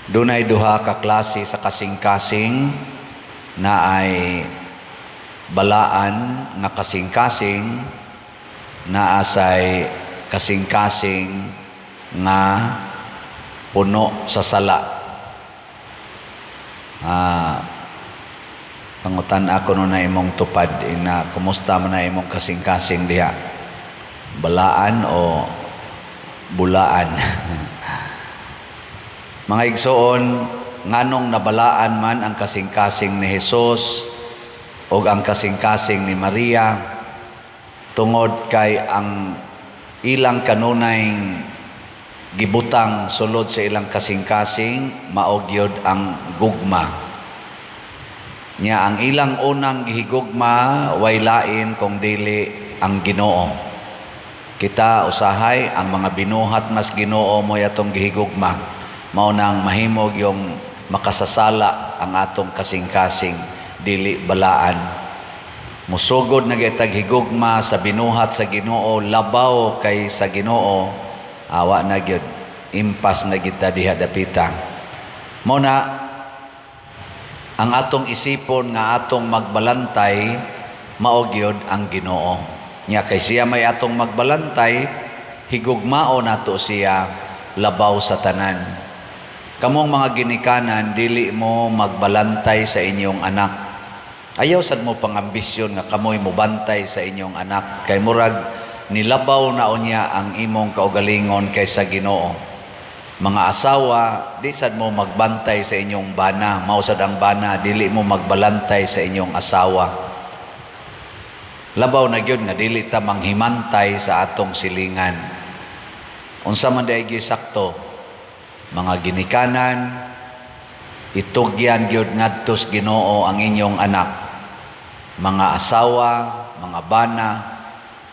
Dunay duha ka klase sa kasing-kasing na ay balaan nga kasing-kasing, na asay kasing-kasing nga puno sa sala. Pangutan ako no na imong tupad na kumusta man na imong kasing-kasing diha, balaan o bulaan? Mga igsoon, nganong nabalaan man ang kasing-kasing ni Jesus o ang kasing-kasing ni Maria tungod kay ang ilang kanunay gibutang sulod sa ilang kasing-kasing mao gyud ang gugma. Nya ang ilang unang gihigugma way lain kung dili ang Ginoo. Kita usahay ang mga binuhat mas Ginoo mo yatong gihigugma. Mao nang mahimog yung makasasala ang atong kasing-kasing dili balaan. Musugod na gitag higugma sa binuhat sa Ginoo, labaw kay sa Ginoo, awa na gyud, impas na kita diha dapita. Mao na ang atong isipon nga atong magbalantay mao gyud ang Ginoo. Nya kay siya may atong magbalantay, higugmao nato siya labaw sa tanan. Kamong mga ginikanan, dili mo magbalantay sa inyong anak. Ayaw sad mo pangambisyon nga kamoy mo bantay sa inyong anak. Kay murag nilabaw na unya ang imong kaugalingon kaysa Ginoo. Mga asawa, di sad mo magbantay sa inyong bana. Mao sad ang bana, dili mo magbalantay sa inyong asawa. Labaw na gyud nga dili ta manghimantay sa atong silingan. Unsa man day sakto? Mga ginikanan, itugyan gyud ngadtos Ginoo ang inyong anak. Mga asawa, mga bana,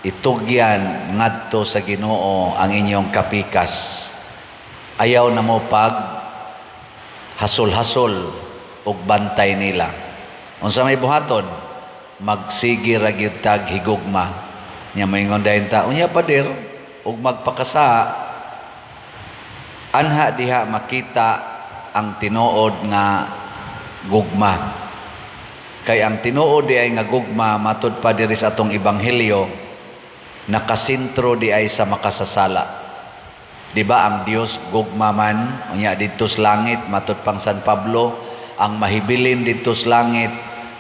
itugyan ngadto sa Ginoo ang inyong kapikas. Ayaw na mo pag hasol-hasol ug bantay nila. Unsa may buhaton? Magsigi ra gyud tag higugma. Nya moingon dayon ta, unya pader ug magpakasa. Anha diha makita ang tinuod nga gugma. Kay ang tinuod di ay nga gugma matud pa diri sa atong ebanghelyo, nakasentro di ay sa makasasala. Di ba ang Dios gugma man, unya didto sa langit matud pang San Pablo, ang mahibilin didto sa langit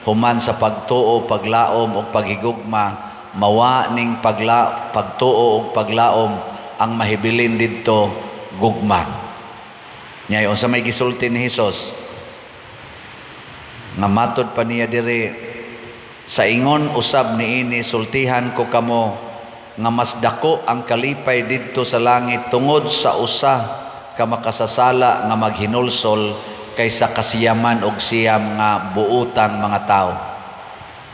human sa pagtuo, paglaom ug paghigugma, mawa ning pagtuo ug paglaom ang mahibilin didto gugma. Nya unsa may gisulti ni Hesus nga matud pa niya diri, sa ingon usab niini sultihan ko kamo nga mas dako ang kalipay didto sa langit tungod sa usa ka makasasala nga maghinulsol kaysa kasiyaman og siyam nga buutang mga tao.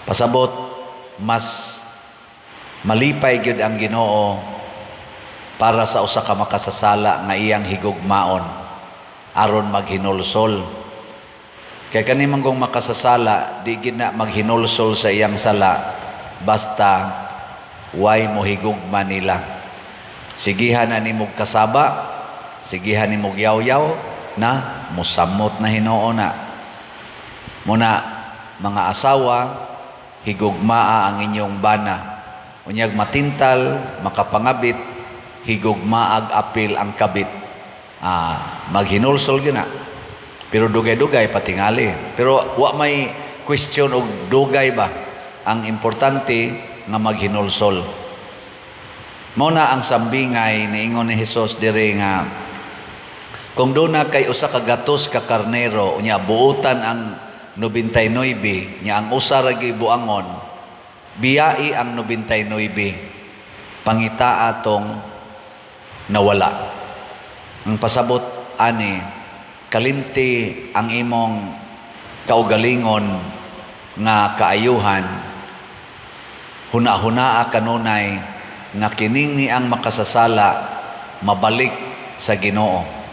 Pasabot mas malipay gyud ang Ginoo para sa usa ka makasasala nga iyang higugmaon aron maghinulsol. Kay kani manggong makasasala di gid na maghinulsol sa iyang sala basta way mo higugma nila. Sigihan na nimog kasaba, sigihan nimog yaw-yaw na musamot na Hinoo na. Muna mga asawa, higugmaa ang inyong bana. Unyag matintal, makapangabit, higugmaag apil ang kabit. Maghinulsol gina. Pero dugay-dugay patingali. Pero wa may question og dugay ba. Ang importante nga maghinulsol. Mao na ang sambingay niingon ni Hesus diri nga kung doon na kay usa ka gatos ka karnero unya buutan ang 99 nya ang usa ra gibuangon biyai ang 99 pangita atong nawala. Ang pasabot ani, kalimti ang imong kaugalingon nga kaayuhan, huna-hunaa kanunay nga kining ni ang makasasala mabalik sa Ginoo.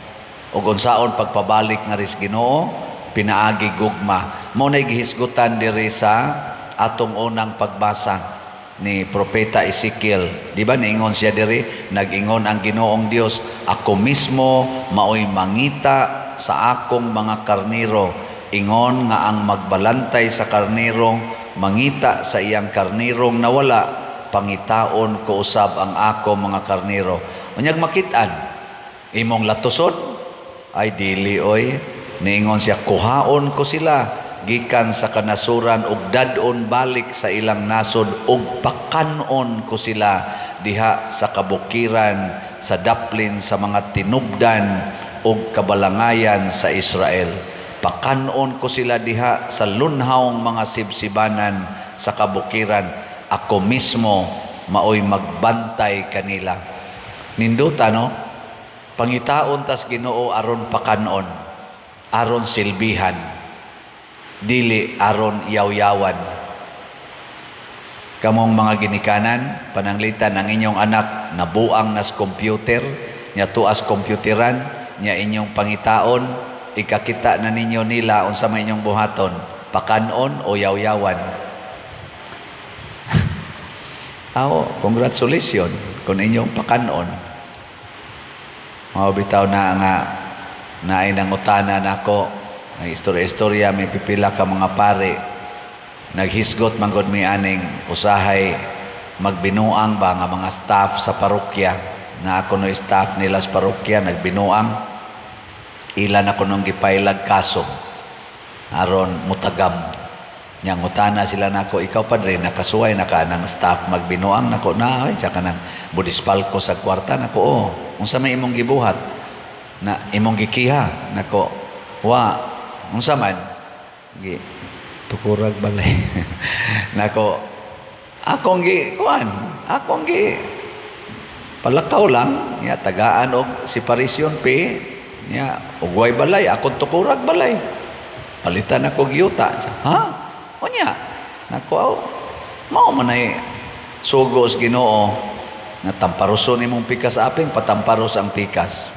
Ug unsaon pagpabalik nga ris Ginoo, pinaagi gugma. Mao nay gihisgutan diri sa atong unang pagbasa ni Propeta Ezekiel. Di ba niingon siya diri, nag-ingon ang Ginoong Dios, ako mismo maoy mangita sa akong mga karniro, ingon nga ang magbalantay sa karniro mangita sa iyang karnirong nawala, pangitaon ko usab ang ako mga karniro. Unyag makit-an, imong latuson, ay dili oy, niingon siya, kuhaon ko sila, gikan sa kanasuran ug dadon balik sa ilang nasod ug pakanon ko sila diha sa kabukiran, sa daplin sa mga tinubdan ug kabalangayan sa Israel. Pakanon ko sila diha sa lunhawng mga sibsibanan sa kabukiran. Ako mismo maoy magbantay kanila. Ninduta no? Pangitaon tas Ginoo aron pakanon, aron silbihan, dili aron yaw-yawan. Kamong mga ginikanan, pananglitan ang inyong anak nabuang nas computer, nya tuas computeran, nya inyong pangitaon, ikakita na ninyo nila unsa may inyong buhaton, pakanon o yaw-yawan. Congratulations kung inyong pakanon. Bitaw na nga naay nangutana nako, ay istorya-istorya may pipila ka mga pare naghisgot manggod mi aning usahay magbinuang ba nga mga staff sa parokya, na ako no staff nila sa parokya nagbinuang, ilan ako nung gipailag kaso aron mutagam. Nyang utana sila nako, ikaw padre nakasuway na ka ng staff magbinuang? Nako na ay tsaka nang budispalko sa kwarta. Nako unsa may imong gibuhat na imong gikiha? Nako wa unsa man gi tukurag balay. Nako akong gi palakaw lang nya tagaan og separation pay nya ugway balay akong tukurag balay, palitan ako giyuta. Ha? Onya, nako, mao man ay sugos Ginoo na tamparuson imong pikas aping patamparos ang pikas.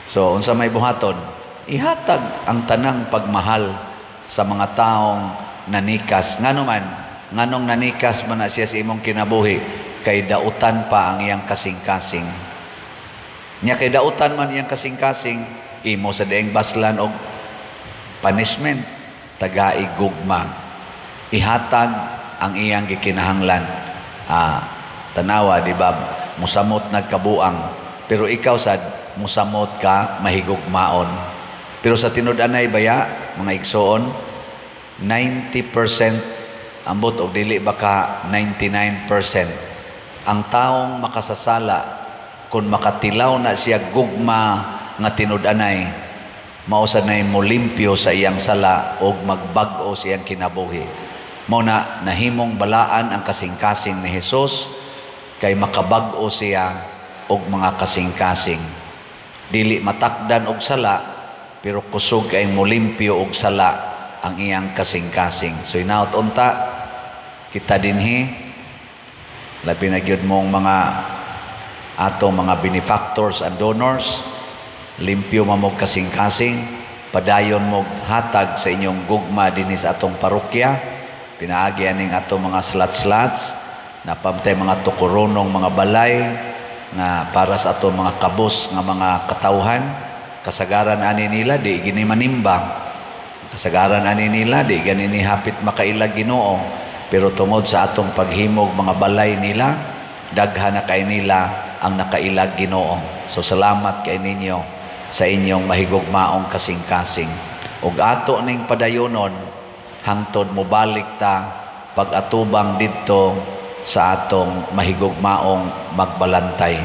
So unsa may buhaton? Ihatag ang tanang pagmahal sa mga taong nanikas. Nganong nanikas man na siya sa imong kinabuhi, kay dautan pa ang iyang kasing-kasing. Nya kay dautan man iyang kasing-kasing, imo sa daing baslan og punishment, taga-igugma. Ihatag ang iyang gikinahanglan. Tanawa, di ba? Musamot nagkabuang. Pero ikaw sad, musamot ka mahigugmaon. Pero sa tinud-anay baya, mga igsoon, 90% ambot og dili baka 99%. Ang taong makasasala, kung makatilaw na siya gugma nga tinud-anay, mausad na mo limpyo sa iyang sala o magbag-o sa iyang kinabuhi. Mao na nahimong balaan ang kasing-kasing ni Hesus kay makabag-o siya og mga kasing-kasing. Dili matakdan og sala, pero kusog kay mo limpyo og sala ang iyang kasing-kasing. So inaot unta kita dinhi, labi na gyud mong mga atong mga benefactors and donors, limpyo mamog kasing-kasing, padayon mog hatag sa inyong gugma dinhi sa atong parokya. Pinaagi aning atong mga slots-slots na pamtay mga tukuronong mga balay na para sa atong mga kabos nga mga katawhan. Kasagaran ani nila di gini manimbang, kasagaran ani nila di gani ni hapit makailag Ginoo, pero tungod sa atong paghimog mga balay nila, daghan na kay nila ang nakailag Ginoo. So salamat kay ninyo sa inyong mahigugmaong kasing-kasing. Ug ato ning padayonon hangtod mobalik ta pag-atubang didto sa atong mahigugmaong magbalantay.